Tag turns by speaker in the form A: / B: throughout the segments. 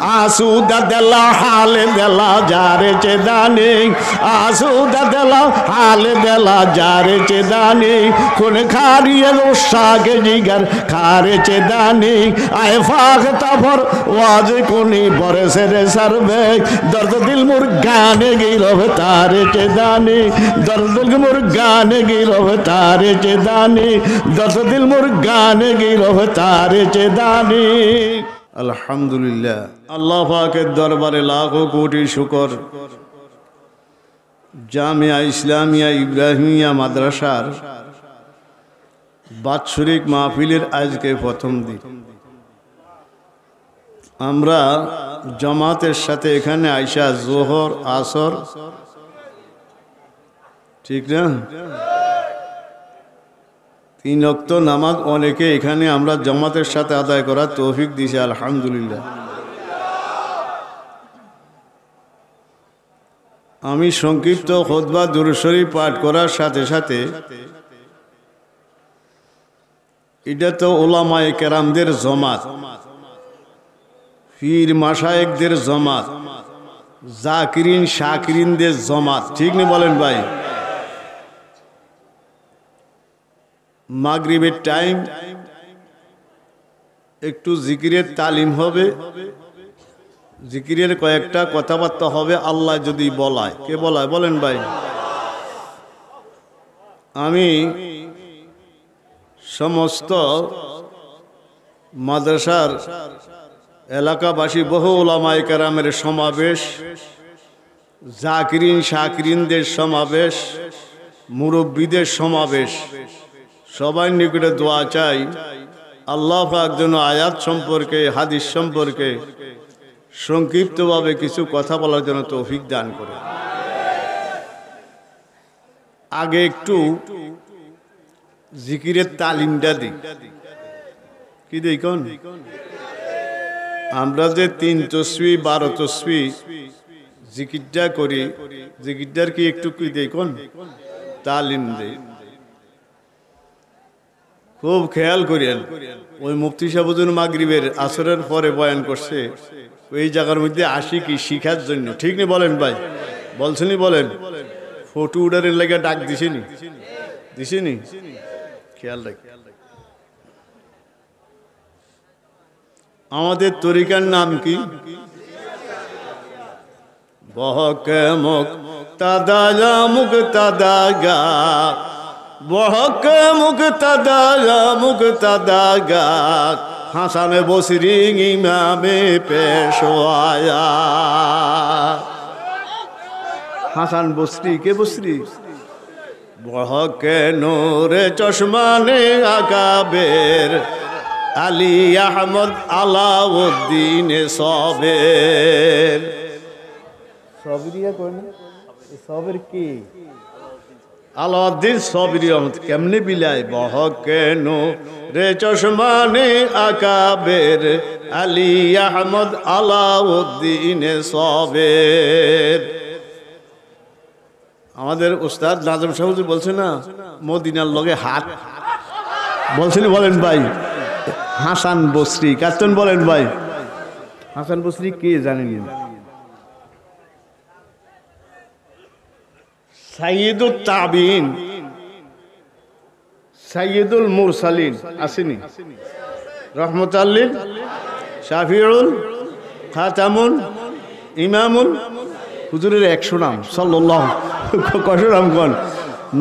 A: आसूदा दिला हाल दिला जारे चेदानी आसूदा दिला हाल दिला जारे चेदानी खून खारिए रोशा के जिगर खारे चेदानी आए फाख तफर वाज कुनी बरसे रे सरबे दर्द दिल मुर गाने गिरव तारे चेदानी दर्द दिल मुर गाने गिरव तारे चेदानी दर्द दिल मुर गाने गिरव तारे चेदानी। अल्हम्दुलिल्लाह अल्लाह पाकेर दरबारे लाखों कोटी शुक्र जामिया इस्लामिया इब्राहिमिया माद्रासार बात्सरिक महफिलेर आजके प्रथम दिन আমরা জামাতের সাথে এখানে আইসা যোহর আসর ঠিক না 3 ওয়াক্ত নামাজ অনেকে এখানে আমরা জামাতের সাথে আদায় করার তৌফিক দিয়েছে আলহামদুলিল্লাহ। আমি সংক্ষিপ্ত খুতবা দুরূদ শরীফ পাঠ করার সাথে সাথে এটা তো উলামায়ে কেরামদের জমাত পীর মাশায়েখদের জমাত জাকিরিন শাকিরিনদের জমাত ঠিক না বলেন ভাই। মাগরিবের টাইম একটু জিকিরের তালিম হবে জিকিরের কয়েকটা কথাবার্তা হবে আল্লাহ যদি বলায় কে বলায় বলেন ভাই। আমি সমস্ত মাদ্রাসার এলাকাবাসী বহু উলামায়ে কেরামের সমাবেশ জাকিরিন শাকিরিনদের সমাবেশ মুরব্বীদের সমাবেশ সবার নিকটে দোয়া চাই আল্লাহ পাক যেন আয়াত সম্পর্কে হাদিস সম্পর্কে সংক্ষিপ্তভাবে কিছু কথা বলার জন্য তৌফিক দান করে। আগে একটু জিকিরের তালিমটা দিই কি দেই কোন আমরা যে 3 তসবিহ 12 তসবিহ জিকিরটা করি জিকিরটার কি একটু কি দেই কোন তালিম দেই খুব খেয়াল করেন। ওই মুফতি সাহেব মাগরিবের আসরের পরে বয়ান করছে ওই জায়গার মধ্যে আসি কি শিখার জন্য ঠিক নেই বলেন ভাই বলছেনি বলেন ফটো উডারের লাগে ডাক দিছেনি দিছেনি খেয়াল রাখ। আমাদের তরিকার নাম কি বহকে মুক্তাদা মুক্তাদাগা বহকে মুক্তাদা মুক্তাদাগা হাসানে বসরি ইমামে পেশওয়া হাসান বসরি কে বসরি বহকে নূরে চশমানে আকাবের আলী আহমদ আলাউদ্দিন সবের সবরিয়া কোন সবের কি আলাউদ্দিন সবরি আহমদ কেমনে বিলায় বহকে নূরে চশমানে আকাবের আলী আহমদ আলাউদ্দিন সবের। আমাদের উস্তাদ নাজম সাহেব বলছে না মদিনার লগে হাত বলছেন বলেন ভাই হাসান বসরি কাতন বলেন ভাই হাসান বসরি কে জানেন সাইয়্যিদুত তাবিন সাইয়্যিদুল মুরসালিন আসেনি রহমাতুল লিল শাফিউল খাতামুন ইমামুল হুজুরের 100 নাম সাল্লাল্লাহু কত নাম কোন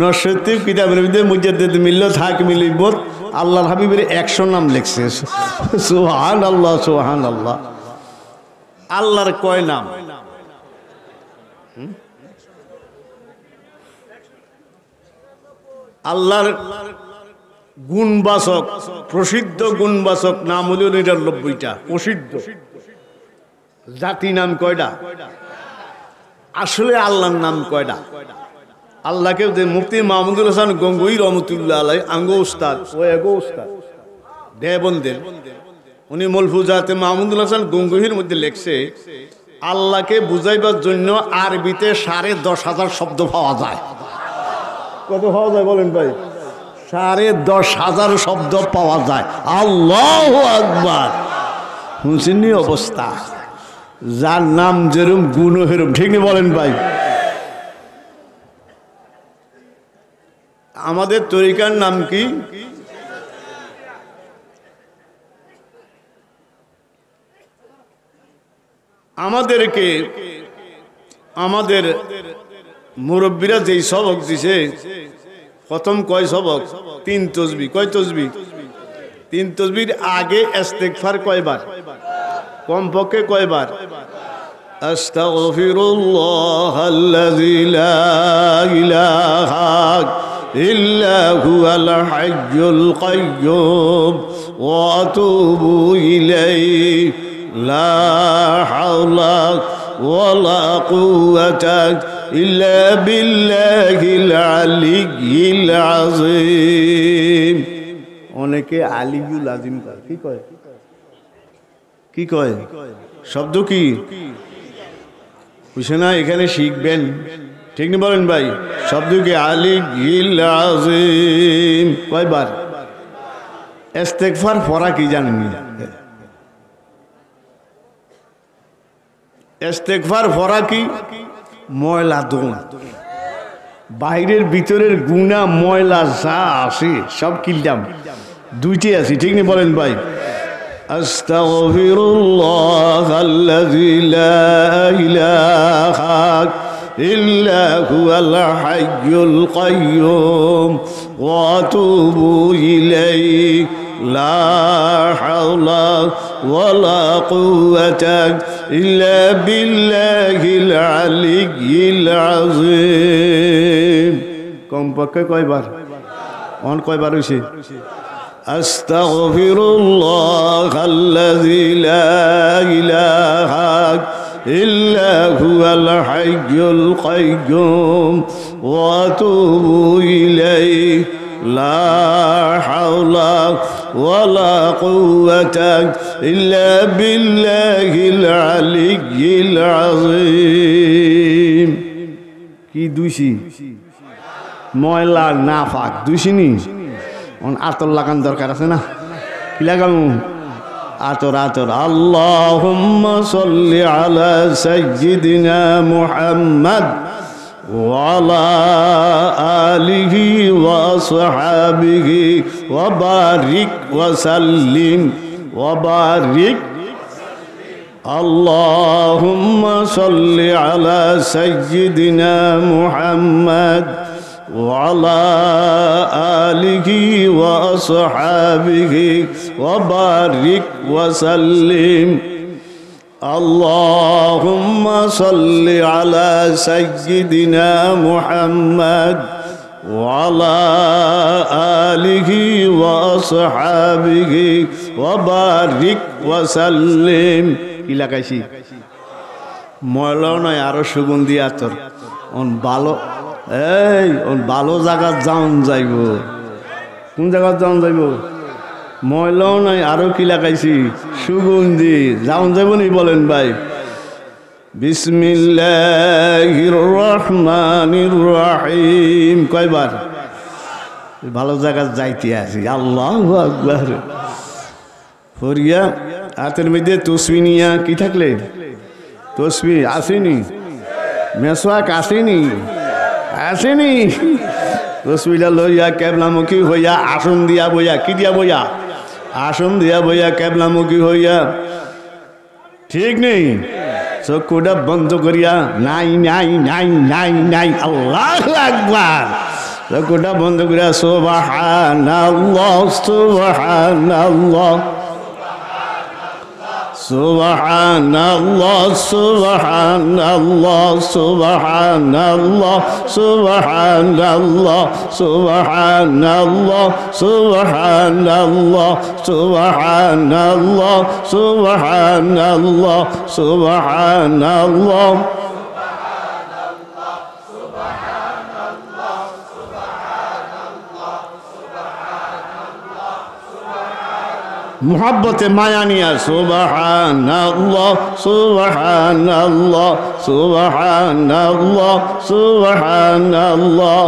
A: নশরীফ কিতাবের মধ্যে মুজাদ্দিদ মিল্লাত হাকিম লিবত আল্লাহর হাবিবের 100 নাম লিখছে সুবহানাল্লাহ সুবহানাল্লাহ। আল্লাহর কয় নাম আল্লাহর গুণবাচক প্রসিদ্ধ গুণবাচক নাম হলো 99টা প্রসিদ্ধ। জাতি নাম কয়টা আসলে আল্লাহর নাম কয়টা আল্লাহকে মুফতি মাহমুদুল হাসান গঙ্গুই রহমতুল্লাহ আলাই আঙ্গ উস্তাদ ও এগো উস্তাদ দেবন্দের উনি মলফুজাতে মাহমুদুল হাসান গঙ্গুহির মধ্যে লেখছে আল্লাহকে বুঝাইবার জন্য আরবিতে 10,500 শব্দ পাওয়া যায়। কত পাওয়া যায় বলেন ভাই 10,500 শব্দ পাওয়া যায়। আল্লাহু আকবার শুনছেন অবস্থা যার নাম যেরম গুণ হেরম, ঠিক না বলেন ভাই? আমাদের তরিকার নাম কি? আমাদেরকে আমাদের মুরব্বীরা যেই সবক দিছে, প্রথম কয় সবক? 3 তসবিহ। কয় তসবিহ? 3 তসবির আগে ইস্তেগফার কয়বার? কমপক্ষে কয়বার? আস্তাগফিরুল্লাহাল্লাযী লা ইলাহা ইল্লা হুয়াল হাইয়ুল কাইয়্যুম ওয়া আতুবু ইলাইহি লা হাওলা ওয়ালা কুওয়াতা ইল্লা বিল্লাহিল আলিয়্যিল আযীম। অনেকে আলিয়ুল আযীম কয়। কি কয়? কি কয়? শব্দ কি বুঝে না? এখানে শিখবেন, ঠিক না বলেন ভাই? শব্দ কি? আলিয়্যিল আযীম। কয়বার? ইস্তেগফার পড়া কি জানেন? ইস্তেগফার পড়া কি? ময়লা দোন, বাইরের ভিতরের গুনাহ ময়লা যা আছে সব কিললাম, দুইটাই আছে, ঠিক না বলেন ভাই? আস্তাগফিরুল্লাহাল্লাযী লা ইলাহা ইল্লা হুয়াল হাইয়ুল কাইয়্যুম ওয়া আতুবু ইলাইহি লা হাওলা ওয়ালা কুওয়াতা ইল্লা বিল্লাহিল আলিয়্যিল আযীম। কমপক্ষে কয়বার? অন কয়বার হইছে? আস্তাগফিরুল্লাহাল্লাযী লা ইলাহা ইল্লা হুয়াল হাইয়ুল কাইয়্যুম ওয়া আতুবু ইলাইহি লা হাওলা ওয়ালা কুওয়াতা ইল্লা বিল্লাহিল আলিয়্যিল আযীম। কি দুইছি? ময়লা নাফাক দুইছিনি। আতর লাগান দরকার আছে না? কি লাগামু? আতর। আতর। আল্লাহুম্মা সাল্লি আলা সাইয়্যিদিনা মুহাম্মাদ ওয়া আলা আলিহি ওয়া আসহাবিহি ওয়া বারিক ওয়া সাল্লিম ওয়া বারিক। আল্লাহুম্মা সাল্লি আলা সাইয়্যিদিনা মুহাম্মাদ وعلى آله وأصحابه وبارك وسلم. اللهم صل على سيدنا محمد وعلى آله وأصحابه وبارك وسلم. কি লাগাইছি? ময়লা নয়, আরো সুগন্ধি আতর। ভালো ভালো জায়গা যাওন যাইব। কোন জায়গা যাওন যাইব? ময়লাও নাই, আরো কি লাগাইছি? সুগন্ধি। যাওন যাইব নি বলেন ভাই? বিসমিল্লাহির রহমানির রহিম। কয়বার? ভালো জায়গা যাইতে আছি। আল্লাহু আকবার। ফরিয়া হাতের মধ্যে তসবিহ নিয়া কি থাকলে? তসবিহ আসেনি, মেসওয়াক আসেনি, আসেনি। তসবিহটা লইয়া কেবলামুখী হইয়া আসন দিয়া বইয়া, কি দিয়া বইয়া? আসন দিয়া বইয়া কেবলামুখী হইয়া, ঠিক নেই? চক্ষুটা বন্ধ করিয়া নাই নাই নাই নাই নাই আল্লাহু আকবার। চক্ষুটা বন্ধ করিয়া সুবহানাল্লাহ সুবহানাল্লাহ সুবহানাল্লাহ সুবহানাল্লাহ সুবহানাল্লাহ সুবহানাল্লাহ সুবহানাল্লাহ সুবহানাল্লাহ সুবহানাল্লাহ সুবহানাল্লাহ সুবহানাল্লাহ। মুহাব্বতে মায়া নিয়া সুবহানাল্লাহ সুবহানাল্লাহ সুবহানাল্লাহ সুবহানাল্লাহ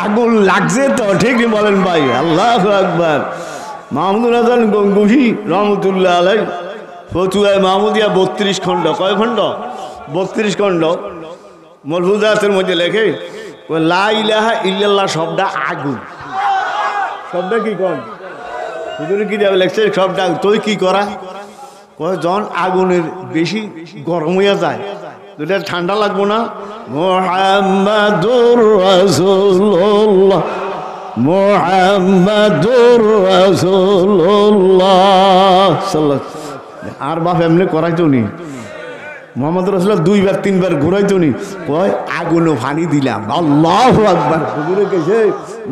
A: আগুন লাগছে তো, ঠিক বলেন ভাই? আল্লাহু আকবার। মাহমুদুল হাসান গঙ্গুহি রহমতুল্লাহ আলাই ফতুয়ায় মাহমুদিয়া 32 খণ্ড, কয় খণ্ড? 32 খণ্ড মলফুজাতের মধ্যে লেখে লা ইলাহা ইল্লাল্লাহ শব্দটা আগুন। শব্দটা কি কোন হুজুরে কি দেবে লেখছে? শব্দটা তুই কি করা কয় জন আগুনের বেশি গরম হইয়া যায়, দুটা ঠান্ডা লাগবো না। মুহাম্মাদুর রাসূলুল্লাহ মুহাম্মাদুর রাসূলুল্লাহ সাল্লাল্লাহু। আর বাপ এমনি করাইতো নি, মোহাম্মদ রাসূলুল্লাহ 2 বার 3 বার ঘুরাইতো নি, কয় আগুনও পানি দিলাম। আল্লাহু আকবার। হুজুরে কইছে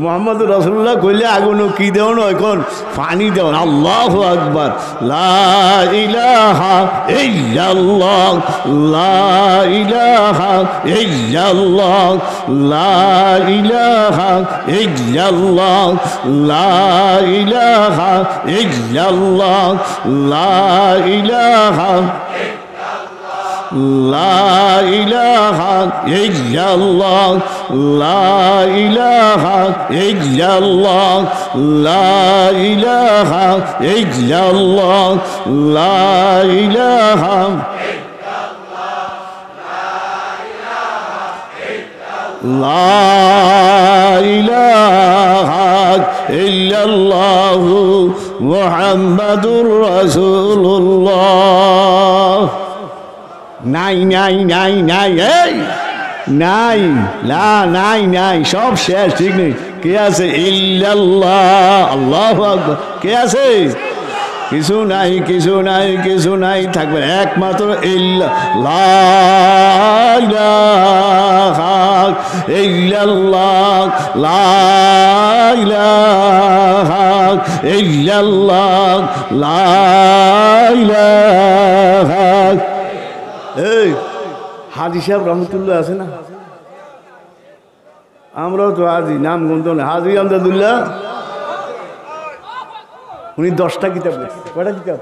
A: মোহাম্মদ রাসূলুল্লাহ কইলে আগুনও কি দেও না, এখন পানি দেও। আল্লাহু আকবার। লা ইলাহা ইল্লাল্লাহ লা ইলাহা ইল্লাল্লাহ লা ইলাহা ইল্লাল্লাহ লা ইলাহা ইল্লাল্লাহ লা ইলাহা লা ইলাহা ইল্লাল্লাহ লা ইলাহা ইল্লাল্লাহ লা ইলাহা ইল্লাল্লাহ লা ইলাহা লা ইলাহা ইল্লাল্লাহ মুহাম্মাদুর রাসূলুল্লাহ। নাই নাই নাই নাই, এই নাই, লা নাই নাই, সব শেষ, ঠিক নেই। কে আছে? ইল্লাল্লাহ। আল্লাহু আকবার। কে আছে? কিছু নাই, কিছু নাই, কিছু নাই, থাকবে একমাত্র ইল্লাল্লাহ ইল্লাল্লাহ লা ইলাহা ইল্লাল্লাহ লা ইলাহা। এই হাজি সাহেব রহমতুল্লাহ আছে না? আমরাও তো হাজি, নাম গুনতো না। হাজি আমদাদুল্লাহ, উনি 10টা কিতাব লিখছে। কয়টা কিতাব?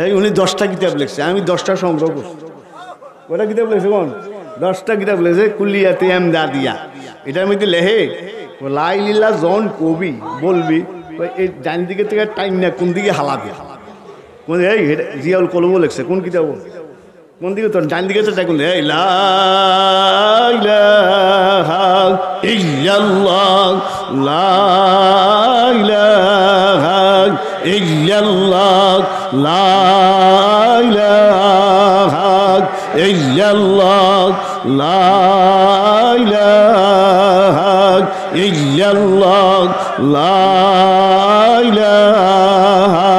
A: এই উনি 10টা কিতাব লিখছে, আমি 10টা সংগ্রহ করছি। কয়টা কিতাব লিখছে? কোন 10টা কিতাব লিখছে? কুল্লিয়াতে এমদাদিয়া। এটার মধ্যে লেহে লা ইলাহা জন কবি বলবি, এই ডান দিকে থেকে টাইম না কোন দিকে হালাবি। কোন এই জিয়াউল কলমও লিখছে। কোন কিতাব? কোন দিকে? তোর ডান দিকে তো দেখুন। লা ইলাহা ইল্লাল্লাহ লা ইলাহা ইল্লাল্লাহ লা ইলাহা ইল্লাল্লাহ লা ইলাহা ইল্লাল্লাহ লা ইলাহা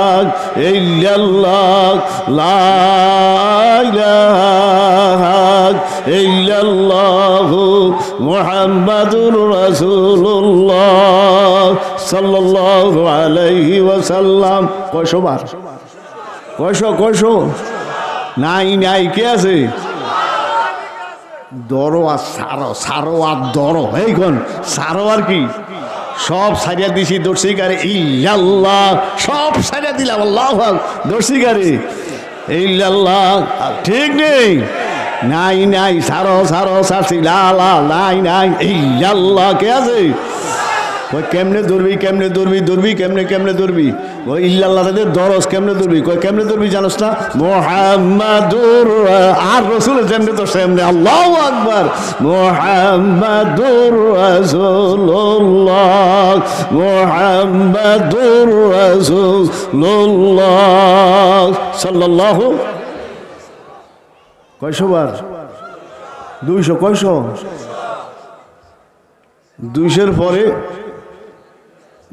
A: ইল্লাল্লাহ লা ইলাহা ইল্লাল্লাহু মুহাম্মাদুর রাসূলুল্লাহ সাল্লাল্লাহু আলাইহি ওয়াসাল্লাম। কয়শো বার? কয়শো? নাই নাই, কে আছে? দরো আর সারো, সারো আর দরো। এই কোন সারো আর কি সব সারিয়া দিছি। দর্শিকারে ইল্লাল্লাহ সব সারিয়া দিলাম। আল্লাহু আকবার। দর্শিকারে ইল্লাল্লাহ ঠিক নেই। নাই নাই, সারো সারো সারছি লা লা নাই নাই ইল্লাল্লাহ। কে আছে? কই কেমনে ধরবি, কেমনে ধরবি, ধরবি কেমনে, কেমনে ধরবি? ওই ইল্লাল্লাহ দরস কেমনে ধরবি? কই কেমনে ধরবি জানোস না? মুহাম্মাদুর আর রাসূলের যেমনে তো সেমনে। আল্লাহু আকবার। মুহাম্মাদুর রাসূলুল্লাহ মুহাম্মাদুর রাসূলুল্লাহ সাল্লাল্লাহু। কয়শো বার? 200। কয়শো? 200-এর পরে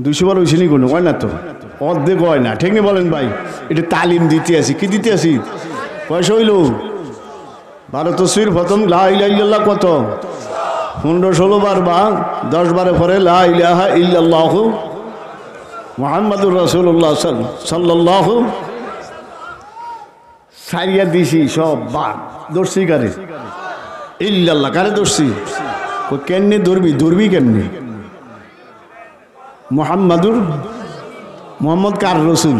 A: 200 বার হয়েছে নি কোনো? হয় না তো, অর্ধেক হয় না, ঠিক না বলেন ভাই? এটা তালিম দিতে আসি। কি দিতে আসি? কয়শো হইল? 12 তসবির প্রথম লা ইলাহা ইল্লাল্লাহ কত? 15-16 বার বা 10 বারের পরে লা ইলাহা ইল্লাল্লাহু মুহাম্মাদুর রাসূলুল্লাহ সাল্লাল্লাহু। সারিয়া দিছি সব বার। দর্শি কারে? ইল্লাল্লাহ। কারে দর্শি? কেমনে ধরবি? ধরবি কেমনে? মোহাম্মদ কার রসুল?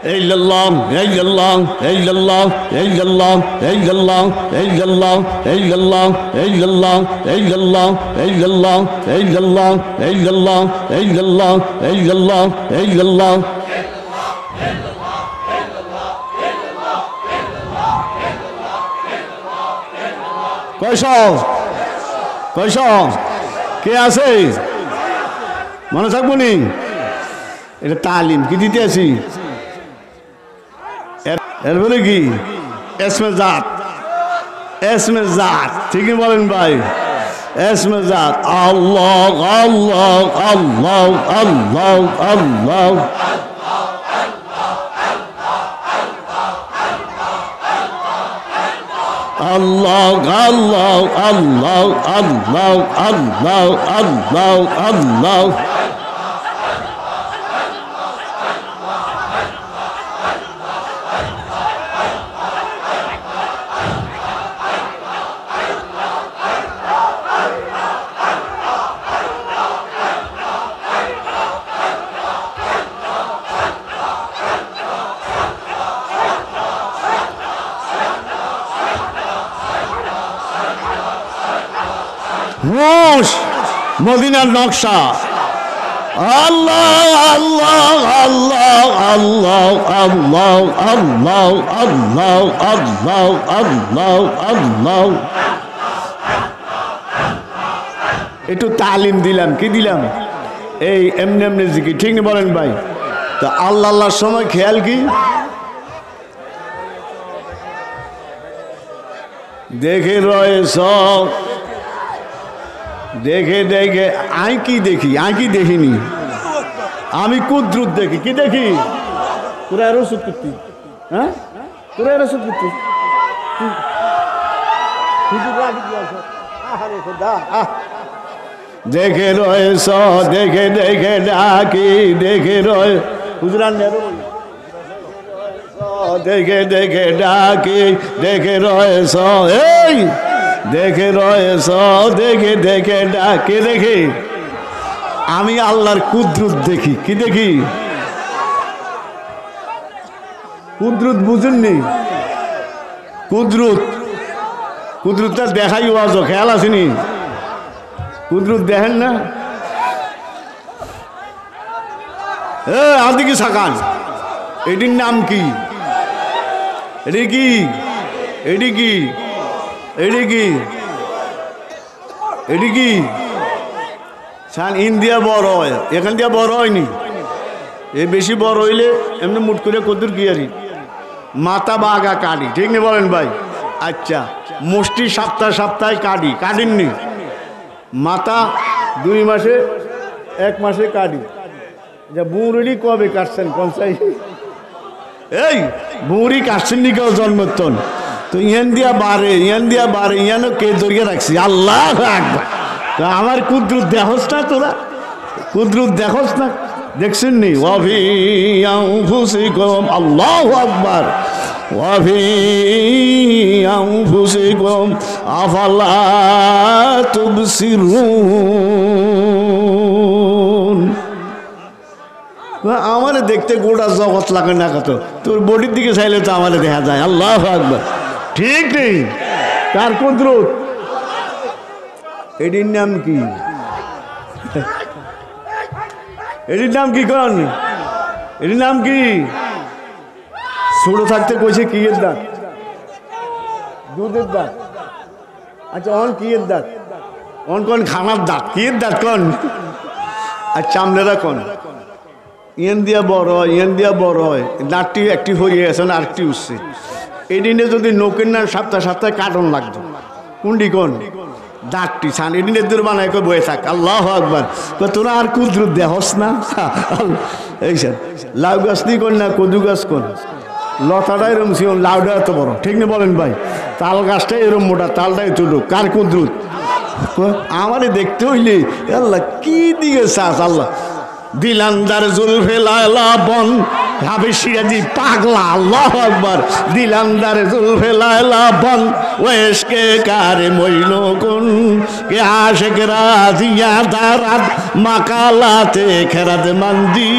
A: illallah illallah illallah illallah illallah illallah illallah illallah illallah illallah illallah illallah illallah illallah illallah কয়শ কে আছে মনে থাকবো নি এটা তালিম কি দিতে আছি এরপরে কি এসমে জাত ঠিকই বলেন ভাই এসমে জাত আল্লাহ আল্লাহ আল্লাহ আল্লাহ আল্লাহ Allah, Allah, Allah, Allah, Allah, Allah, Allah. মদিনার নকশা আল্লাহ আল্লাহ আল্লাহ আল্লাহ আল্লাহ আল্লাহ আল্লাহ আল্লাহ আল্লাহ আল্লাহ একটু তালিম দিলাম কি দিলাম এই এমনি এমনি জিকির ঠিক না বলেন ভাই তো আল্লাহ আল্লাহর সময় খেয়াল কি দেখে রয়ে সব দেখে দেখে আই কি দেখিনি আমি কুদ্রুত দেখি কি দেখি তোরা আরো সুদ করতি হ্যাঁ তোরা আরো সুদ করতি দেখে রয়েছ দেখে দেখে ডাকি দেখে রয়ে হুজরান দেখে দেখে ডাকি দেখে রয়েছ এই দেখে রয়েছ দেখে দেখে ডাকে দেখে আমি আল্লাহর কুদরত দেখি কি দেখি কুদরত বুঝেননি কুদরতটা দেখাই ওয়াজ খেয়াল আসেনি কুদরত দেখেন না আদিকে সাকান এটির নাম কি এটি কি এটি কি এটি কি এটি কি সান ইন্ডিয়া বড় হয় এখান দিয়ে বড় হয়নি এ বেশি বড় হইলে এমনি মুট করে কদুর কি আরি মাথা বা আগা কাটি ঠিক নেই বলেন ভাই আচ্ছা মুষ্টি সপ্তাহে কাটিননি মাথা 2 মাসে 1 মাসে কাটি যা বুড়ি কবে কাটছেন কোন সাই এই বুড়ি কাটছেন নি কেউ জন্মতন তো ইয়ান দিয়া বারে ইয়ানো কে দরিয়ে রাখছি আল্লাহ আকবার তো আমার কুদরত দেখোস না তোরা কুদরত দেখোস না দেখছেন নি ওয়াফি আনফুসিকুম আল্লাহু আকবার ওয়াফি আনফুসিকুম আফালা তুবসিরুন আমার দেখতে গোটা জগৎ লাগে না কত তোর বডির দিকে চাইলে তো আমার দেখা যায় আল্লাহু আকবার ঠিক নেই কার কুদরত এটির নাম কি এটির নাম কি কোন এটির নাম কি ছোট থাকতে কইছে কি এর দাঁত দুধের দাঁত আচ্ছা অন কি এর দাঁত অন কোন খানার দাঁত কি এর দাঁত কোন আর চামড়াটা কোন ইয়ান দিয়া বড় হয় দাঁতটি একটি হয়ে গেছে না আরেকটি উঠছে এই দিনে যদি নৌকের না সপ্তাহে কাটন লাগতো কুন্ডি কোন দাঁতটি ছান এই দিনের দূর বানায় বয়ে থাক আল্লাহু আকবার তোরা আর কুদরত দেখস না এই স্যার লাউ গাছ নি কোন না কদু গাছ কোন লতাটা এরম ছিল লাউটা এত বড় ঠিক না বলেন ভাই তাল গাছটা এরম মোটা তালটাই ছোট কার কুদরত আমারে দেখতে হইলে আল্লাহ কি দিকে চাস আল্লাহ দিলান্দার জুলফে লায়লা বন হাবে সিরাজি পাগলা আল্লাহু আকবার দিলান্দার জুলফে লায়লা বন ওয়েশকে কারে মইল কোন কে আশিক রাজিয়া দারাত মাকালাতে খেরাত মান্দি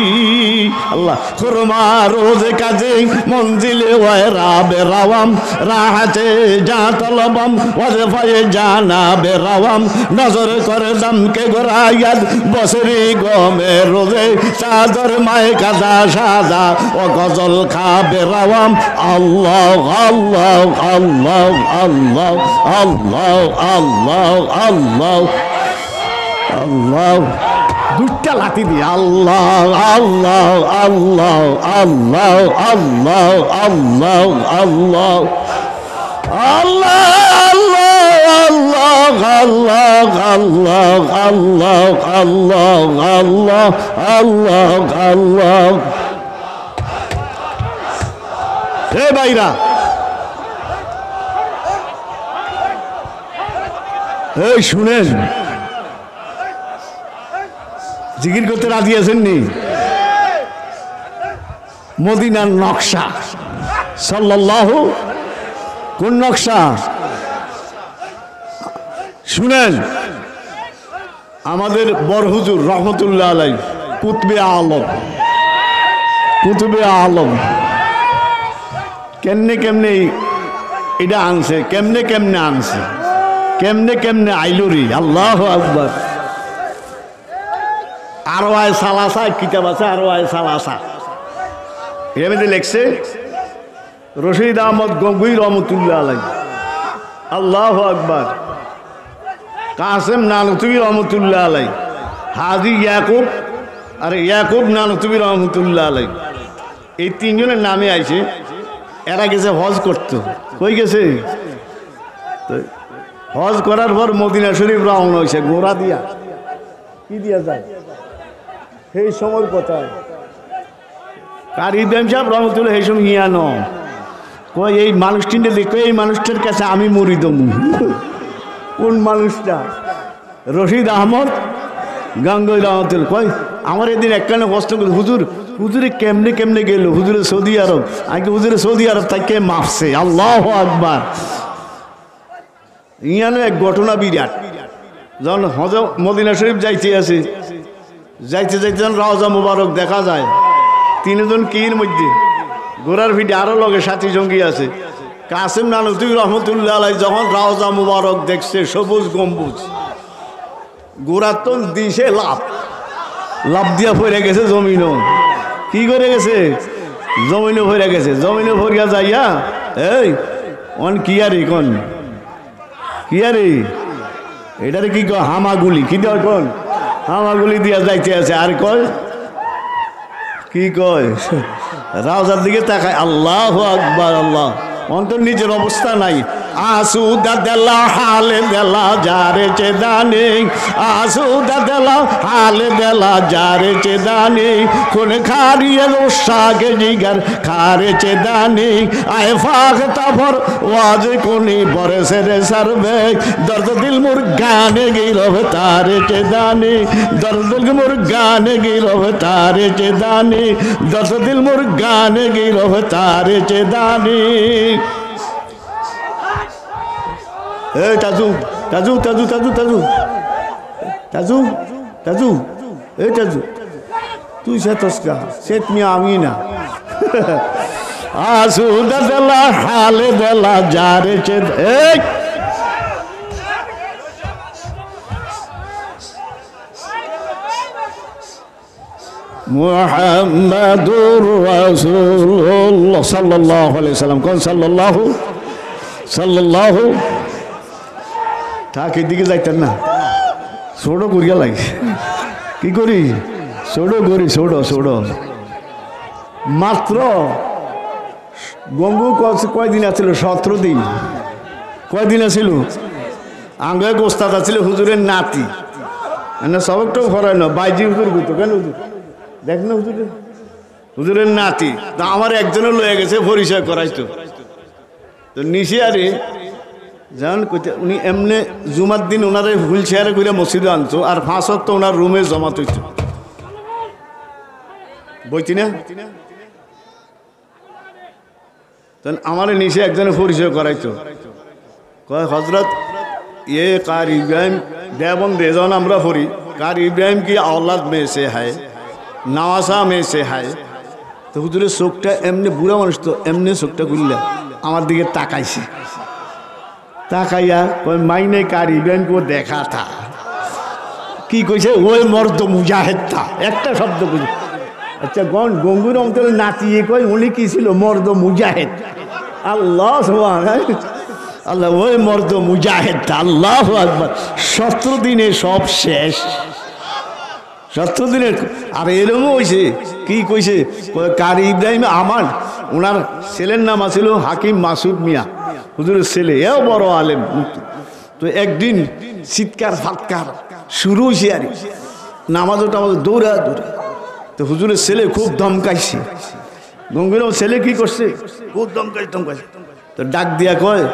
A: আল্লাহ খুরমা রোজ কাজে মঞ্জিলে ওয়ায় রাবে রাওয়াম রাহাতে যা তলবম ওয়াজফায়ে জানা বে রাওয়াম নজর করে দমকে গোরায়াত বসরি গমে রোজে চাদর মায়ে কাদা সাদা ও গজল খাবে রাওয়াম আল্লাহ আল্লাহ আল্লাহ আল্লাহ আল্লাহ আল্লাহ আল্লাহ আল্লাহ দুটা লাঠি দিয়ে আল্লাহ আল্লাহ আল্লাহ আল্লাহ আল্লাহ আল্লাহ আল্লাহ আল্লাহ আল্লাহ আল্লাহ আল্লাহ আল্লাহ আল্লাহ আল্লাহ আল্লাহ হে ভাইরা এই শুনেন জিকির করতে রাজি আছেন নি মদিনার নকশা সাল্লাল্লাহু কোন নকশা শুনেন আমাদের বড় হুজুর রহমতুল্লাহ আলাই কুতবে আলম কেমনে কেমনে এটা আনছে কেমনে কেমনে আইলুরি আল্লাহ আকবার আরো আয় সালাসা কিতাব আছে আরো আয় সালাসা এর মধ্যে লেখছে রশিদ আহমদ গঙ্গুই রহমতুল্লাহ আলাই আল্লাহ আকবার কাসেম নানতুবি রহমতুল্লাহ আলাই হাজি ইয়াকুব আর ইয়াকুব নানতুবি রহমতুল্লাহ আলাই এই তিনজনের নামে আইছে এরা গেছে হজ করতো কই গেছে হজ করার পর মদিনা শরীফ রওনা হয়েছে ঘোড়া দিয়া কি দিয়া যায় সেই সময় কথা কার ইব্রাহিম সাহেব রহমতুল্লাহ এই সময় ইয়া ন কই এই মানুষটিকে দেখো এই মানুষটার কাছে আমি মরি দমু কোন মানুষটা রশিদ আহমদ গাঙ্গুই রহমতুল্লাহ কই আমার এদিন একখানে প্রশ্ন করি হুজুরে কেমনে গেল হুজুরে সৌদি আরব আগে হুজুরে সৌদি আরব তাকে মাপছে আল্লাহ আকবার ইয়ানো এক ঘটনা বিরাট যখন হজ মদিনা শরীফ যাইতে যখন রওজা মুবারক দেখা যায় তিনজন কির মধ্যে ঘোড়ার ভিড়ে আরো লগে সাথী জঙ্গি আছে কাসেম নানতুবি রহমতুল্লাহ আলাই যখন রওজা মুবারক দেখছে সবুজ গম্বুজ ঘোড়ার তো দিছে লাভ দিয়া ফিরে গেছে জমিনও কি করে গেছে জমিনও ফিরে গেছে জমিনও ফিরিয়া যাইয়া এই অন কি আরে এটারে কি কয় হামাগুলি কি দেয় কোন হামাগুলি দিয়া যাইতে আছে আর কয় কি কয় রাউজার দিকে তাকায় আল্লাহু আকবার আল্লাহ অন্তর নিজের অবস্থা নাই আসুদা দেলা হালে দেলা যারে চেদানি আসুদা দেলা হালে দেলা যারে চেদানি কোন খারিয়ে রোশাকে জিগার খারে চেদানি আয় ফাক তাফর ওয়াজ কোনি বরসে রে সারবে দর্দ দিল মুর গানে গিরব তারে চেদানি দর্দ দিল মুর গানে গিরব তারে চেদানি দর্দ দিল মুর গানে গিরব তারে চেদানি এই তাজু এই তাজু তুই সেতস্কা সেত মিয়া আমি না আসুদা দেলা হালে দেলা যারে চেদ এই মুহাম্মাদুর রাসূলুল্লাহ সাল্লাল্লাহু আলাইহি সাল্লাম কোন সাল্লাল্লাহু থাক এদিকে যাইতেন না ছোটো করিয়া লাগে কি করি ছোটো মাত্র গঙ্গু কয়দিন আছিল 17 দিন কয়দিন আছিল আঙ্গে গোস্তাদ আছিল হুজুরের নাতি মানে সবকটাও ভরাই না বাইজি হুজুর গুতো কেন হুজুর দেখ না হুজুরের নাতি তা আমার একজনে লয়ে গেছে পরিচয় করাইতো তো নিশে আরে যান উনি এমনি জুমার দিন ওনারা হুইল চেয়ারে করে মসজিদে আনতো আর 5 ওয়াক্ত ওনার রুমে জমা তৈত বইতি না তখন আমার নিচে একজনে পরিচয় করাইতো কয় হজরত ये कार इब्राहिम देवबंदे जौन আমরা পড়ি कार इब्राहिम की औलाद में से है नवासा में से है তো হুজুরের চোখটা এমনি, বুড়া মানুষ তো এমনি চোখটা খুললে আমার দিকে তাকাইছে, তাকাইয়া কই মাইনে কারি ব্যাংক দেখা থা। কি কইছে? ওই মর্দ মুজাহেদ থা, একটা শব্দ বুঝি। আচ্ছা গঙ্গুর অঞ্চলে নাচিয়ে কই উনি কি ছিল? মর্দ মুজাহেদ। আল্লাহ আল্লাহ, ওই মর্দ মুজাহেদ থা। আল্লাহ আকবার। 17 দিনে সব শেষ, 17 দিনের। আর এরকমও হয়েছে, কি কইছে? কারি ইব্রাহিম আমার, ওনার ছেলের নাম আছিল হাকিম মাসুদ মিয়া, হুজুরের ছেলে, এও বড় আলেম। তো একদিন চিৎকার ফাৎকার শুরু হয়েছে, আর নামাজও টামাজ দৌড়া দৌড়া। তো হুজুরের ছেলে খুব ধমকাইছে, গঙ্গুর ছেলে কি করছে? খুব ধমকাইছে। তো ডাক দিয়া কয়,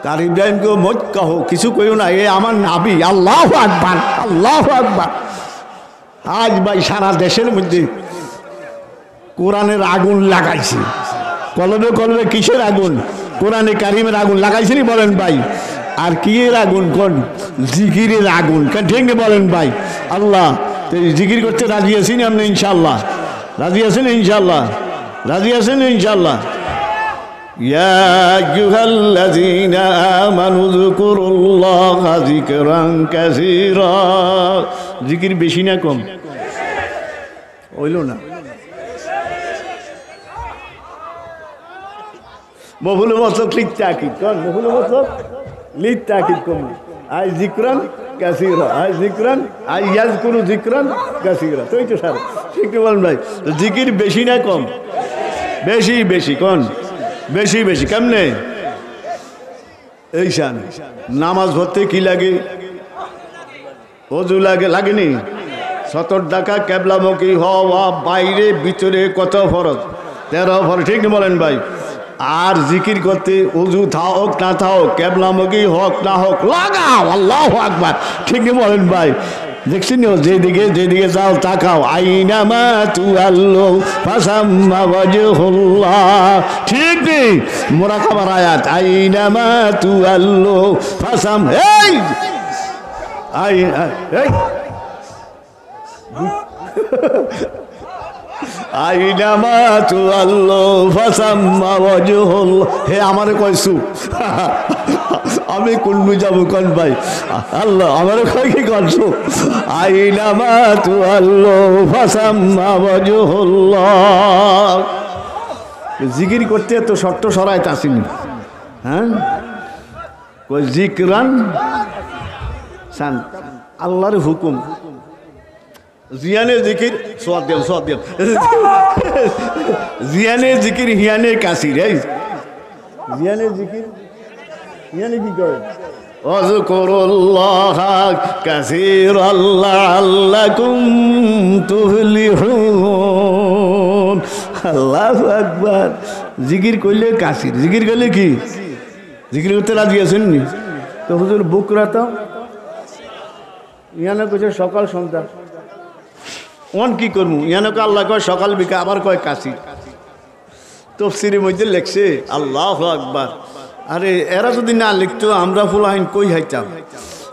A: কারি ইব্রাহিমকেও মত কাহো, কিছু কইও না, এ আমার নাবি। আল্লাহু আকবার, আল্লাহু আকবার। আজ ভাই সারা দেশের মধ্যে কোরআনের আগুন লাগাইছে। কলবে কলবে কিসের আগুন? কোরআনে কারিমের আগুন লাগাইছে নি বলেন ভাই। আর কি এর আগুন? কোন? জিকিরের আগুন। ঠিক না বলেন ভাই? আল্লাহ জিকির করতে রাজি আছেন আপনি? ইনশাল্লাহ রাজি আছেন? ইনশাল্লাহ রাজি আছেন? ইনশাল্লাহ। ইয়া আইয়ুহাল্লাযীনা আমানু যকুরুল্লাহা যিকরান কাসীরা। জিকির বেশি না কম? হইল না? মফুল মতলব লিত্তাকিদ কোন? মফুল মতলব লিত্তাকিদ কোন? আই যিকরান কাসীরা, আই যিকরান, আই ইয়াযকুরু যিকরান কাসীরা। তো এই তো স্যার ঠিক বলেন ভাই। তো জিকির বেশি না কম? বেশি বেশি। কোন? বেশি বেশি। কেমনে? এই শান নামাজ পড়তে কি লাগে? ওযু লাগে, লাগেনি? 70 টাকা কেবলামুখী হওয়া, বাইরে ভিতরে কত ফরজ? 13 ফরজ। ঠিক বলেন ভাই? আর জিকির করতে ওযু থাক না থাক, কেবলামুখী হোক না হোক, লাগাও। আল্লাহু আকবার। ঠিক বলেন ভাই? দেখছেন যেদিকে যেদিকে যাও তাকাও। আইনামা তুআল্লু ফাসাম্মা ওয়াজহুল্লাহ। ঠিক নেই? মুরাকাবার আয়াত। আইনামা তুআল্লু ফাসাম। এই এই আইনামা তুআল্লু ফাসাম্মা ওয়াজহুল্লাহ। হে আমারে কইছু, আমি কোন যাবো? কোন ভাই? আল্লাহ আমারে কই কি করছো? আইনামা তুআল্লু ফাসাম্মা ওয়াজহুল্লাহ। জিকির করতে তো শর্ত সরাইত আসেনি। হ্যাঁ, কই যিকরান শান, আল্লাহর হুকুম। জিয়ানে জিকির সোয়াদ দেব, সোয়াদ দেব। জিয়ানে জিকির হিয়ানে কাসির। এই জিয়ানে জিকির হিয়ানে কি করে? ওয়াজকুরুল্লাহা কাসীরান লাআল্লাকুম তুফলিহুন। আল্লাহু আকবার। জিকির করলে কাসির, জিকির করলে কি? জিকির করতে রাজি আছেন নি? তো হুজুর বুকরা তো ইয়ানে কইছে সকাল সন্ধ্যা। অন কি করবো? ইয়ানে কয় আল্লাহ কয় সকাল বিকা, আবার কয় কাসির। তাফসীরের মধ্যে লেখছে আল্লাহু আকবার। আরে এরা যদি না লিখতো আমরা ফুলাহিন কই হাইতাম?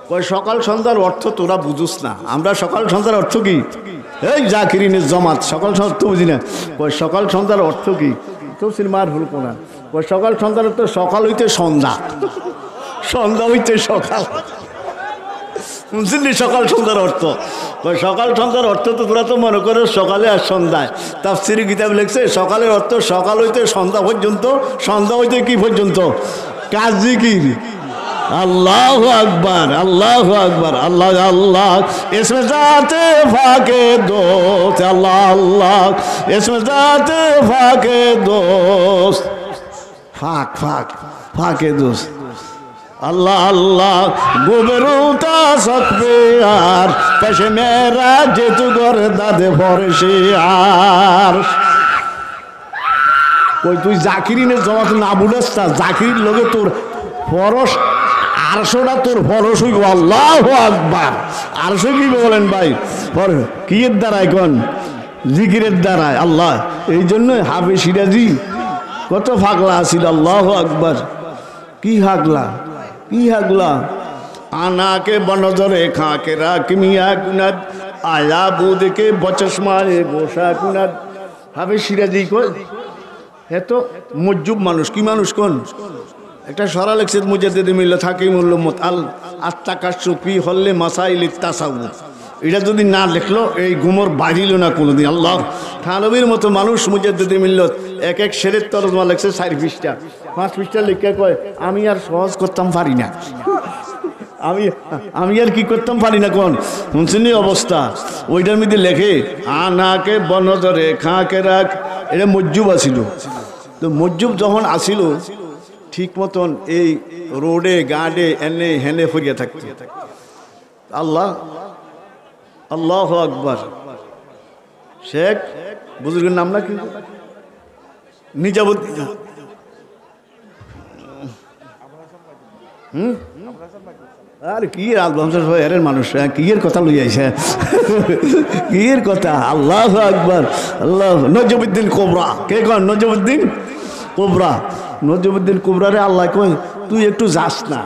A: কয় সকাল সন্ধ্যার অর্থ তোরা বুঝুস না। আমরা সকাল সন্ধ্যার অর্থ কি? এই জাকিরিনের জমাত সকাল সন্ধ্যা তো বুঝি না। কয় সকাল সন্ধ্যার অর্থ কি? তাফসীর মার ভুল কোনা। কয় সকাল সন্ধ্যার অর্থ সকাল হইতে সন্ধ্যা, সন্ধ্যা হইতে সকাল। বুঝলি সকাল সন্ধ্যার অর্থ? সকাল সন্ধ্যার অর্থ তো তোরা তো মনে করো সকালে আর সন্ধ্যায়। তাফসীরে কিতাব লিখছে সকালের অর্থ সকাল হইতে সন্ধ্যা পর্যন্ত, সন্ধ্যা হইতে কি পর্যন্ত? কাজ জিকির। আল্লাহু আকবার, আল্লাহু আকবার। আল্লাহ আল্লাহ ইসমে জাতে ফাকে দোস্ত। আল্লাহ আল্লাহ ইসমে জাতে ফাকে দোস্ত। ফাক ফাক ফাকে দোস্ত। আল্লাহ আল্লাহ গোবেরুতা সকবে আর পেশে মেরা যেতু করে দাদে ফরসে। আর কই তুই জাকিরিনের জমাত না বুঝাস তা? জাকির লগে তোর ফরস, আরশোটা তোর ফরস হইব। আল্লাহু আকবার। আরশো কি বলেন ভাই? কিয়ের দ্বারায়? কোন? জিকিরের দ্বারায়। আল্লাহ এই জন্য হাফেজ সিরাজি কত ফাগলা আছিল। আল্লাহু আকবার। কি হাগলা, কি হাগলা? আনাকে বনজরে খাকে রাখমিয়া কুনাদ, আয়া বুদকে বচস মারে বসা কুনাদ, হাফেজ সিরাজি কই এত মজ্জুব মানুষ কি মানুষ কোন একটা সরা লেখছে মুজাদ্দিদ মিল্লাত হাকিম উল্লামত আল আত্তাকাশু ফি হল্লে মাসাইল তাসাউফ এটা যদি না লিখলো এই গুমর বাজিল না কোনোদিন আল্লাহ থানবীর মতো মানুষ মুজাদ্দিদ মিল্লাত এক এক শেরের তরজমা লেখছে 4 পৃষ্ঠা 5 পৃষ্ঠা লিখে কয় আমি আর সহজ করতাম পারি না আমি আর কি করতাম পারি না কোন শুনছেন অবস্থা ওইটার মধ্যে লেখে আনাকে বনজরে খাকে রাখ এটা মজ্জুব আসিল তো মজ্জুব যখন আসিল ঠিক মতন এই রোডে গাড়ে এনে হেনে ফিরিয়ে থাকত আল্লাহ আল্লাহু আকবার শেখ বুজুর্গের নাম না কি নিজামুদ্দিন আর কি আলবামের মানুষ কি এর কথা লই আইছে কি এর কথা আল্লাহু আকবার আল্লাহ নজমুদ্দিন কোবরা কে কন নজমুদ্দিন কোবরা নজমুদ্দিন কোবরারে আল্লাহ কই তুই একটু যাস না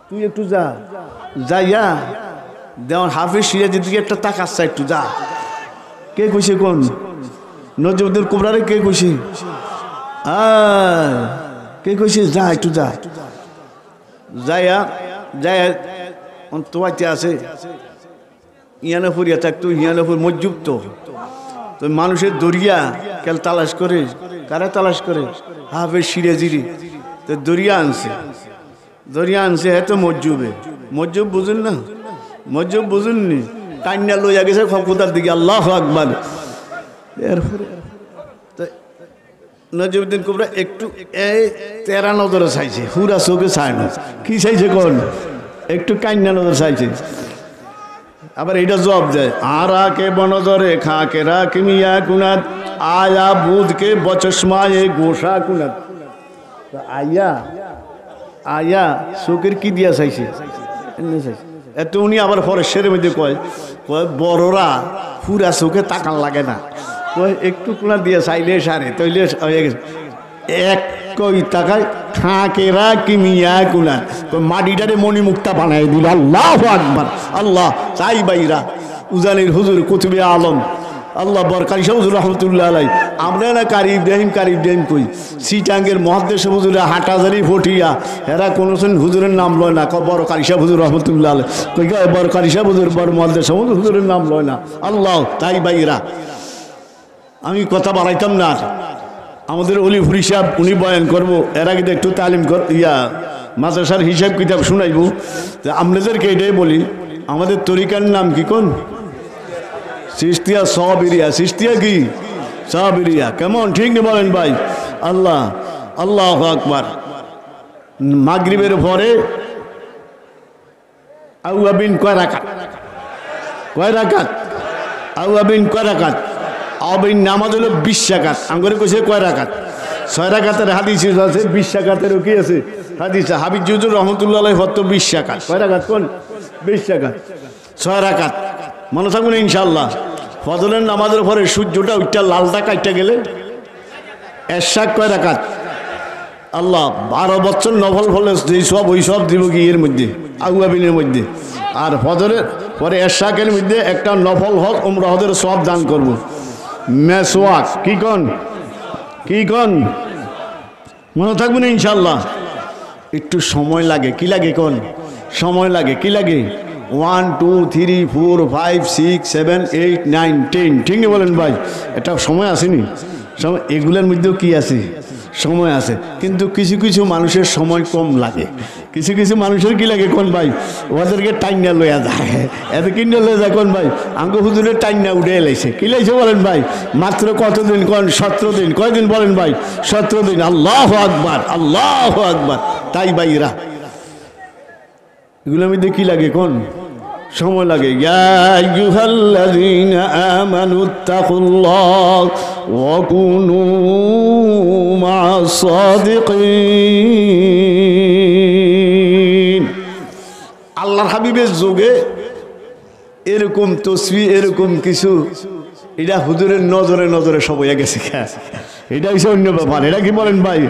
A: তুই একটু যা যাইয়া যেমন হাফিজ সিরাজের দিকে একটা তাকাচ্ছা একটু যা কে কইছে কোন নজমুদ্দিন কোবরারে কে কইছে কে কইছে যা একটু যা যাইয়া যাইয়া তোয়াইতে আছে ইয়ানে ফুরিয়া থাকতো ইয়ানে ফুর মজ্জুব তো মানুষের দরিয়া কেল তালাশ করে কারা তালাশ করে হাফেজ সিরাজিরি তো দরিয়া আনছে এত মজ্জুবে মজ্জুব বুঝুন না মজ্জুব বুঝুননি কান্না লইয়া গেছে খবরদার দিকে আল্লাহু আকবার এরপরে নজরুদ্দিন কোবরা একটু এই তেরা নজরে চাইছে হুরা চোখে চায় না কি চাইছে কোন একটু কান্না নজর চাইছে আবার এটা জবাব দেয় আরাকে বনজরে খাকে রাখি মিয়া কুনাত আয়া বুধকে বচসমায়ে গোসা কুনাত আয়া আয়া চোখের কি দিয়া চাইছে এত উনি আবার ফরেস্টের মধ্যে কয় বড়রা পুরা চোখে তাকান লাগে না একটু কোনা দিয়ে চাইলে সারে তৈলে এক কই তাকায় খাঁকেরা কিমিয়া কুনা মাটিটারে মণিমুক্তা বানাই দিল আল্লাহু আকবার আল্লাহ চাই বাইরা উজানির হুজুর কুতুবে আলম আল্লাহ বরকারি শাহ হুজুর রহমতুল্লাহ আলাই আমরা না কারি ইব্রাহিম কই সিটাঙ্গের মহাদ্দেশ হুজুরে হাটাজারি ফটিয়া এরা কোনো হুজুরের নাম লয় না বড় কারি শাহ হুজুর রহমতুল্লাহ আলাই কই বড় কারি শাহ হুজুর বড় মহাদ্দেশ হুজুরের নাম লয় না আল্লাহ তাই বাইরা আমি কথা বাড়াইতাম না আমাদের অলিফুরি সাহেব উনি বয়ান করবো এর আগে একটু তালিম মাদ্রাসার হিসাব কিতাব শুনাইব আপনাদেরকে এটাই বলি আমাদের তরিকার নাম কি কোন সিস্তিয়া সবিরিয়া সিস্তিয়া কি সবিরিয়া কেমন ঠিক নেই বলেন ভাই আল্লাহ আল্লাহু আকবার মাগরিবের পরে আউয়াবিন কয় রাকাত আউয়াবিন কয় রাকাত আবিন নামাজ হলো 20 রাকাত আঙ্গুরে কইছে কয় রাকাত 6 রাকাতের হাদিস আছে 20 রাকাতেরও কি আছে হাদিস হাবিব হুজুর রাহমাতুল্লাহ আলাইহি ফতো 20 রাকাত কয় রাকাত কোন 20 রাকাত 6 রাকাত মনে থাকুন ইনশাআল্লাহ ফজরের নামাজের পরে সূর্যটা উঠটা লালটা কাটতে গেলে এশাক কয় রাকাত আল্লাহ 12 বছর নফল ফলে যেই সব ওই সব দিব কি এর মধ্যে আউয়াবিনের মধ্যে আর ফজরের পরে এশাকের মধ্যে একটা নফল হজ উমরা হজের সব দান করব মেসওয়াক কি কোন মনে থাকবেন ইনশাআল্লাহ একটু সময় লাগে কি লাগে কোন সময় লাগে কি লাগে 1 2 3 4 5 6 7 8 9 10 ঠিক নেই বলেন ভাই এটা সময় আসেনি সময় এগুলোর মধ্যেও কি আছে সময় আছে কিন্তু কিছু কিছু মানুষের সময় কম লাগে কিছু কিছু মানুষের কি লাগে কোন ভাই ওদেরকে টাইনা লইয়া যায় এত কিনে লয়ে যায় কোন ভাই আঙ্গ হুজুরের টাইনা উঠে এলাইছে কি লাইছে বলেন ভাই মাত্র কতদিন কোন 17 দিন কয়দিন বলেন ভাই 17 দিন আল্লাহু আকবার তাই ভাইরা এগুলোর মধ্যে কি লাগে কোন সময় লাগে ইয়া আইয়ুহাল্লাযীনা আমানুত্তাকুল্লাহ ওয়া কুনু মা'আস সাদিকিন আল্লাহর হাবিবের যুগে এরকম তসবিহ এরকম কিছু এটা হুজুরের নজরে সব হয়ে গেছে এটা হচ্ছে অন্য ব্যাপার এটা কি বলেন ভাই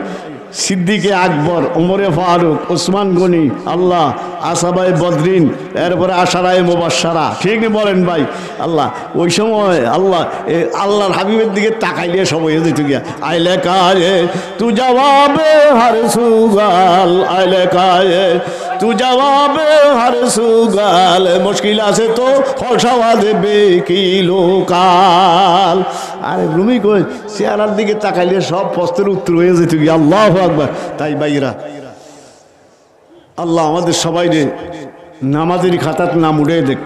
A: সিদ্দিকে আকবর, ওমরে ফারুক, ওসমান গনি, আল্লাহ আসাবাই বদরিন, এরপরে আশারায় মুবাশশারা, ঠিক নেই বলেন ভাই? আল্লাহ ওই সময় আল্লাহ আল্লাহর হাবিবের দিকে তাকাইলে সব হয়ে যেত গিয়া, আইলে কায়ে তু জবাবে হর সুগাল, আইলে কায়ে তু জবাবে হর সুগাল, মুশকিল আছে তো ফলসাওয়া দেবে কি লোকাল। আরে রুমি কই চেহারার দিকে তাকাইলে সব প্রশ্নের উত্তর হয়ে যেত গিয়া। আল্লাহু আকবার। তাই ভাইরা আল্লাহ আমাদের সবাই রে নামাজের খাতার নাম উড়ে দেখ,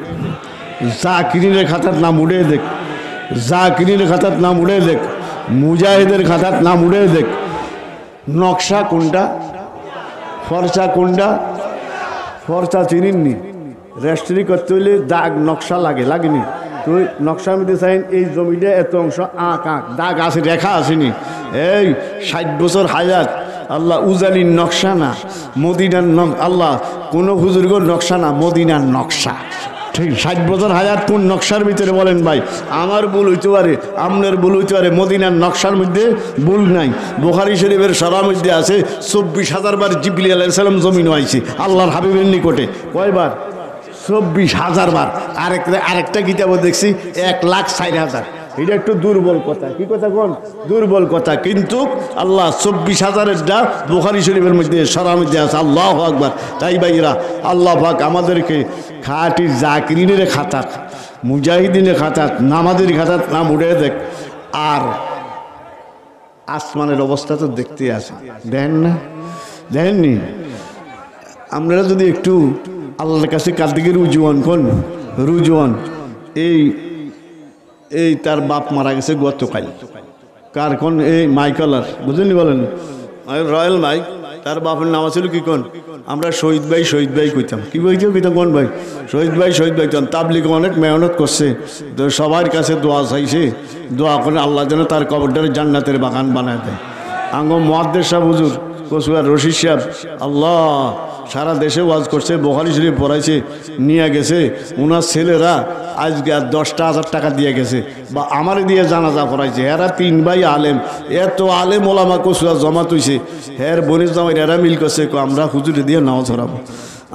A: জাকিরিনের খাতার নাম উড়ে দেখ, জাকিরিনের খাতার নাম উড়ে দেখ, মুজাহিদের খাতার নাম উড়ে দেখ। নকশা কোনটা, ফরসা কোনটা? ফরসা চিনিননি? রেস্ট্রি করতে হইলে দাগ নকশা লাগে, লাগেনি? তুই নকশার মধ্যে চাইন এই জমিটা এত অংশ আঁক আঁক, দাগ আছে, রেখা আসেনি। এই 60 বছর হায়াত আল্লাহ উজালির নকশা না, মদিনার আল্লাহ কোনো হুজুরগোর নকশা না, মদিনার নকশা। ঠিক 60 বছর হায়াত কোন নকশার ভিতরে বলেন ভাই? আমার ভুল হইতে পারে, আপনার ভুল হইতে পারে, মদিনার নকশার মধ্যে ভুল নাই। বুখারী শরীফের সরার মধ্যে আছে 24,000 বার জিবরিল আলাইহিস সালাম জমিন আইছে আল্লাহর হাবিবের নিকটে। কয়বার? 24,000 বার। আরেকটা কিতাবও দেখছি 1,04,000। এটা একটু দুর্বল কথা। কি কথা কোন? দুর্বল কথা। কিন্তু আল্লাহ 24,000-এরটা বুখারী শরীফের মধ্যে সরার মধ্যে আছে। আল্লাহু আকবার। তাই ভাইরা আল্লাহ পাক আমাদেরকে খাঁটি জাকিরিনের খাতাত, মুজাহিদিনের খাতাত, নামাজের খাতাত নাম উঠে দেখ। আর আসমানের অবস্থা তো দেখতে আছে, দেখেন না? দেখেননি? আপনারা যদি একটু আল্লাহর কাছে কার দিকে রুজুয়ান কোন, রুজুয়ান এই তার বাপ মারা গেছে গতকাল। কার কোন? এই মাইকলার, বুঝলেন? বলেন রয়্যাল মাইক, তার বাপের নাম ছিল কি কোন? আমরা শহীদ ভাই শহীদ ভাই কইতাম। কি বইতাম? কইতাম কোন ভাই? শহীদ ভাই শহীদ ভাই। তাবলিগ অনেক মেহনত করছে, তো সবার কাছে দোয়া চাইছে, দোয়া করে আল্লাহ যেন তার কবরটারে জান্নাতের বাগান বানায় দেয়। আঙ্গ মুহাদ্দিস সাহেব হুজুর কসুয়ার রশিদ সাহেব আল্লাহ সারা দেশে ওয়াজ করছে, বুখারী শরীফ পড়াইছে, নিয়ে গেছে। ওনার ছেলেরা আজকে 10,000 টাকা দিয়ে গেছে, বা আমারে দিয়ে জানাজা পড়াইছে। এরা 3 ভাই আলেম, এত আলেম ওলামা কসুয়া জমা তুইছে। হের বনির জামাই এরা মিল করছে, আমরা হুজুরে দিয়ে নাও ছড়াবো।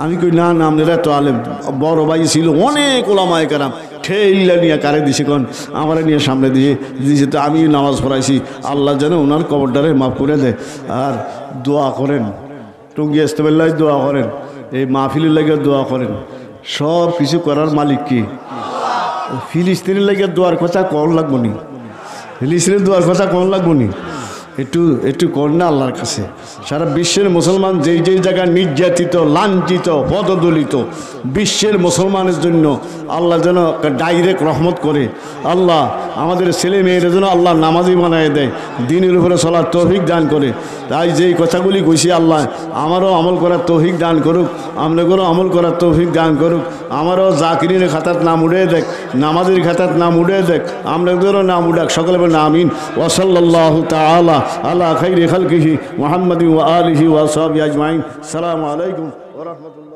A: আমি কই না না, আপনারা এত আলেম। বড় ভাই ছিল অনেক ওলামায়ে কেরাম, ঠেইলা নিয়ে কারে দিছে কোন? আমারে নিয়ে সামনে দিয়ে দিয়েছে। তো আমি নামাজ পড়াইছি, আল্লাহ যেন ওনার কবরটারে মাফ করে দেয়। আর দোয়া করেন, টুঙ্গি ইস্তেবেল্লায় দোয়া করেন, এই মাহফিলের লাগে দোয়া করেন। সব কিছু করার মালিক কি? ফিলিস্তিনের লাগে দোয়ার কথা কম লাগবো নি? ফিলিস্তিনের দোয়ার কথা কম লাগবো নি? একটু কর না আল্লাহর কাছে। সারা বিশ্বের মুসলমান যেই যেই জায়গায় নির্যাতিত, লাঞ্ছিত, পদদলিত, বিশ্বের মুসলমানের জন্য আল্লাহ যেন ডাইরেক্ট রহমত করে। আল্লাহ আমাদের ছেলে মেয়েদের জন্য আল্লাহ নামাজি বানায় দেয়, দিনের উপরে চলার তৌফিক দান করে। তাই যেই কথাগুলি কইছি আল্লাহ আমারও আমল করার তৌফিক দান করুক, আপনাদেরও আমল করার তৌফিক দান করুক। আমারও জাকিরিনের খাতার নাম উঠে দেখ, নামাজের খাতার নাম উঠে দেখ, আপনাদেরও নাম উঠাক। সকলে বলেন আমিন। ওয়া সাল্লাল্লাহু তাআলা আলা খাইরি খালকিহি মুহাম্মাদিন ওয়া আলিহি ওয়া সাহবিহি আজমাইন। আসসালামু আলাইকুম ওয়া রাহমাতুল্লাহ।